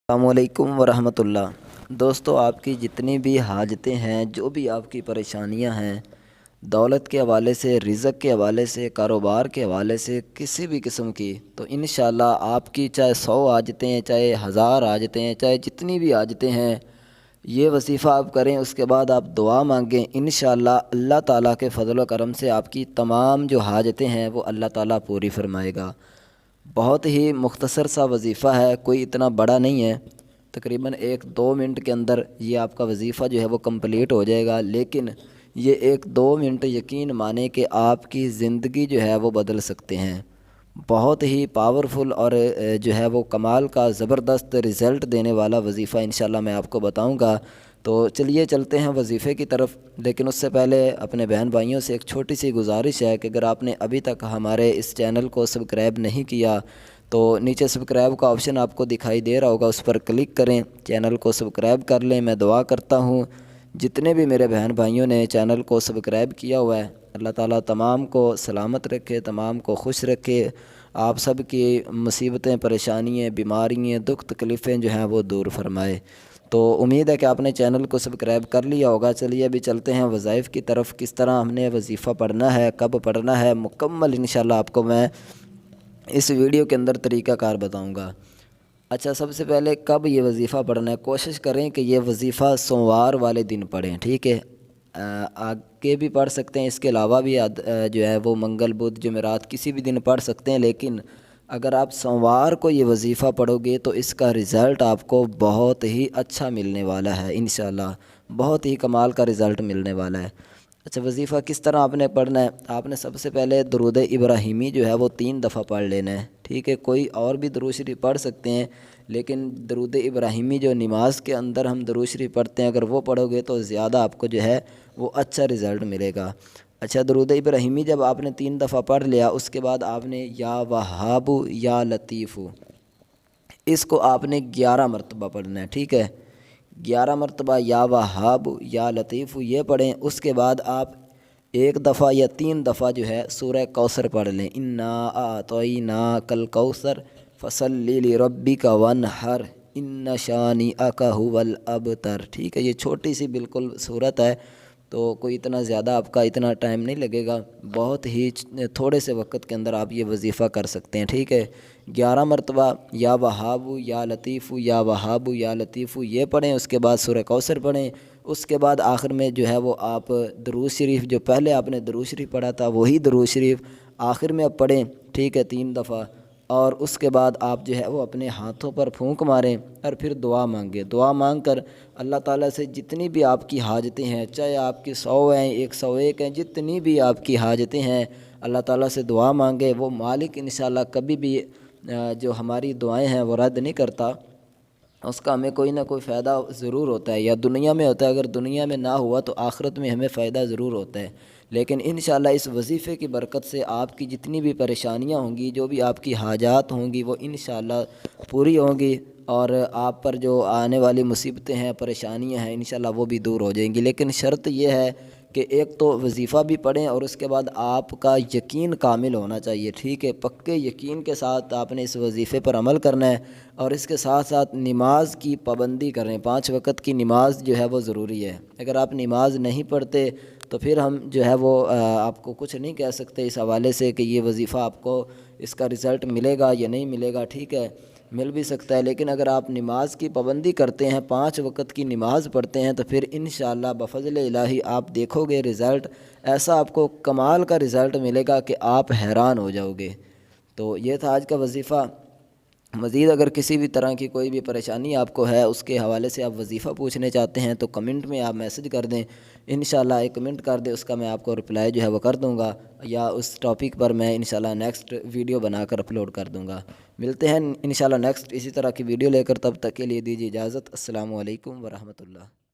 السلام علیکم ورحمۃ اللہ۔ دوستو، آپ کی جتنی بھی حاجتیں ہیں، جو بھی آپ کی پریشانیاں ہیں، دولت کے حوالے سے، رزق کے حوالے سے، کاروبار کے حوالے سے، کسی بھی قسم کی، تو انشاءاللہ آپ کی چاہے 100 حاجتیں ہیں، چاہے 1000 حاجتیں ہیں، چاہے جتنی بھی حاجتیں ہیں، یہ وظیفہ آپ کریں، اس کے بعد آپ دعا مانگیں، انشاءاللہ اللہ تعالیٰ کے فضل و کرم سے آپ کی تمام جو حاجتیں ہیں وہ اللہ تعالیٰ پوری فرمائے گا۔ بہت ہی مختصر سا وظیفہ ہے، کوئی اتنا بڑا نہیں ہے، تقریباً 1-2 منٹ کے اندر یہ آپ کا وظیفہ جو ہے وہ کمپلیٹ ہو جائے گا، لیکن یہ 1-2 منٹ یقین مانیں کہ آپ کی زندگی جو ہے وہ بدل سکتے ہیں۔ بہت ہی پاورفل اور جو ہے وہ کمال کا زبردست رزلٹ دینے والا وظیفہ انشاءاللہ میں آپ کو بتاؤں گا۔ تو چلیے چلتے ہیں وظیفے کی طرف، لیکن اس سے پہلے اپنے بہن بھائیوں سے ایک چھوٹی سی گزارش ہے کہ اگر آپ نے ابھی تک ہمارے اس چینل کو سبسکرائب نہیں کیا تو نیچے سبسکرائب کا آپشن آپ کو دکھائی دے رہا ہوگا، اس پر کلک کریں، چینل کو سبسکرائب کر لیں۔ میں دعا کرتا ہوں جتنے بھی میرے بہن بھائیوں نے چینل کو سبسکرائب کیا ہوا ہے، اللہ تعالیٰ تمام کو سلامت رکھے، تمام کو خوش رکھے، آپ سب کی مصیبتیں، پریشانیاں، بیماریاں، دکھ تکلیفیں جو ہیں وہ دور فرمائے۔ تو امید ہے کہ آپ نے چینل کو سبسکرائب کر لیا ہوگا۔ چلیے ابھی چلتے ہیں وظائف کی طرف، کس طرح ہم نے وظیفہ پڑھنا ہے، کب پڑھنا ہے، مکمل انشاءاللہ آپ کو میں اس ویڈیو کے اندر طریقہ کار بتاؤں گا۔ اچھا، سب سے پہلے کب یہ وظیفہ پڑھنا ہے، کوشش کریں کہ یہ وظیفہ سوموار والے دن پڑھیں، ٹھیک ہے؟ آگے بھی پڑھ سکتے ہیں، اس کے علاوہ بھی جو ہے وہ منگل، بدھ، جمعرات کسی بھی دن پڑھ سکتے ہیں، لیکن اگر آپ سوموار کو یہ وظیفہ پڑھو گے تو اس کا رزلٹ آپ کو بہت ہی اچھا ملنے والا ہے، انشاءاللہ بہت ہی کمال کا رزلٹ ملنے والا ہے۔ اچھا، وظیفہ کس طرح آپ نے پڑھنا ہے؟ آپ نے سب سے پہلے درود ابراہیمی جو ہے وہ 3 دفعہ پڑھ لینا ہے، ٹھیک ہے؟ کوئی اور بھی درود شریف پڑھ سکتے ہیں، لیکن درود ابراہیمی جو نماز کے اندر ہم درود شریف پڑھتے ہیں، اگر وہ پڑھو گے تو زیادہ آپ کو جو ہے وہ اچھا رزلٹ ملے گا۔ اچھا، درود ابراہیمی جب آپ نے 3 دفعہ پڑھ لیا، اس کے بعد آپ نے یا وہاب یا لطیف، اس کو آپ نے 11 مرتبہ پڑھنا ہے، ٹھیک ہے؟ 11 مرتبہ یا وہاب یا لطیف یہ پڑھیں۔ اس کے بعد آپ 1 دفعہ یا 3 دفعہ جو ہے سورہ کوثر پڑھ لیں، انا اعطیناک الکوثر فصلی لربک وانحر ان شانئک ھو الابتر، ٹھیک ہے؟ یہ چھوٹی سی بالکل صورت ہے، تو کوئی اتنا زیادہ آپ کا اتنا ٹائم نہیں لگے گا، بہت ہی تھوڑے سے وقت کے اندر آپ یہ وظیفہ کر سکتے ہیں، ٹھیک ہے؟ 11 مرتبہ یا وہاب یا لطیف یا وہاب یا لطیف یہ پڑھیں، اس کے بعد سورہ کوثر پڑھیں، اس کے بعد آخر میں جو ہے وہ آپ درود شریف، جو پہلے آپ نے درود شریف پڑھا تھا وہی درود شریف آخر میں اب پڑھیں، ٹھیک ہے؟ 3 دفعہ، اور اس کے بعد آپ جو ہے وہ اپنے ہاتھوں پر پھونک ماریں اور پھر دعا مانگیں۔ دعا مانگ کر اللہ تعالیٰ سے جتنی بھی آپ کی حاجتیں ہیں، چاہے آپ کی 100 ہیں، 101 ہیں، جتنی بھی آپ کی حاجتیں ہیں، اللہ تعالیٰ سے دعا مانگیں۔ وہ مالک انشاءاللہ کبھی بھی جو ہماری دعائیں ہیں وہ رد نہیں کرتا، اس کا ہمیں کوئی نہ کوئی فائدہ ضرور ہوتا ہے، یا دنیا میں ہوتا ہے، اگر دنیا میں نہ ہوا تو آخرت میں ہمیں فائدہ ضرور ہوتا ہے۔ لیکن انشاءاللہ اس وظیفے کی برکت سے آپ کی جتنی بھی پریشانیاں ہوں گی، جو بھی آپ کی حاجات ہوں گی، وہ انشاءاللہ پوری ہوں گی، اور آپ پر جو آنے والی مصیبتیں ہیں، پریشانیاں ہیں، انشاءاللہ وہ بھی دور ہو جائیں گی۔ لیکن شرط یہ ہے کہ ایک تو وظیفہ بھی پڑھیں، اور اس کے بعد آپ کا یقین کامل ہونا چاہیے، ٹھیک ہے؟ پکے یقین کے ساتھ آپ نے اس وظیفے پر عمل کرنا ہے، اور اس کے ساتھ ساتھ نماز کی پابندی کریں۔ 5 وقت کی نماز جو ہے وہ ضروری ہے۔ اگر آپ نماز نہیں پڑھتے تو پھر ہم جو ہے وہ آپ کو کچھ نہیں کہہ سکتے اس حوالے سے کہ یہ وظیفہ آپ کو اس کا رزلٹ ملے گا یا نہیں ملے گا، ٹھیک ہے؟ مل بھی سکتا ہے، لیکن اگر آپ نماز کی پابندی کرتے ہیں، 5 وقت کی نماز پڑھتے ہیں، تو پھر انشاءاللہ بفضل الہی آپ دیکھو گے رزلٹ، ایسا آپ کو کمال کا رزلٹ ملے گا کہ آپ حیران ہو جاؤ گے۔ تو یہ تھا آج کا وظیفہ۔ مزید اگر کسی بھی طرح کی کوئی بھی پریشانی آپ کو ہے، اس کے حوالے سے آپ وظیفہ پوچھنے چاہتے ہیں تو کمنٹ میں آپ میسج کر دیں، انشاءاللہ ایک کمنٹ کر دیں، اس کا میں آپ کو رپلائی جو ہے وہ کر دوں گا، یا اس ٹاپک پر میں انشاءاللہ نیکسٹ ویڈیو بنا کر اپلوڈ کر دوں گا۔ ملتے ہیں انشاءاللہ نیکسٹ اسی طرح کی ویڈیو لے کر، تب تک کے لیے دیجیے اجازت۔ السلام علیکم ورحمۃ اللہ۔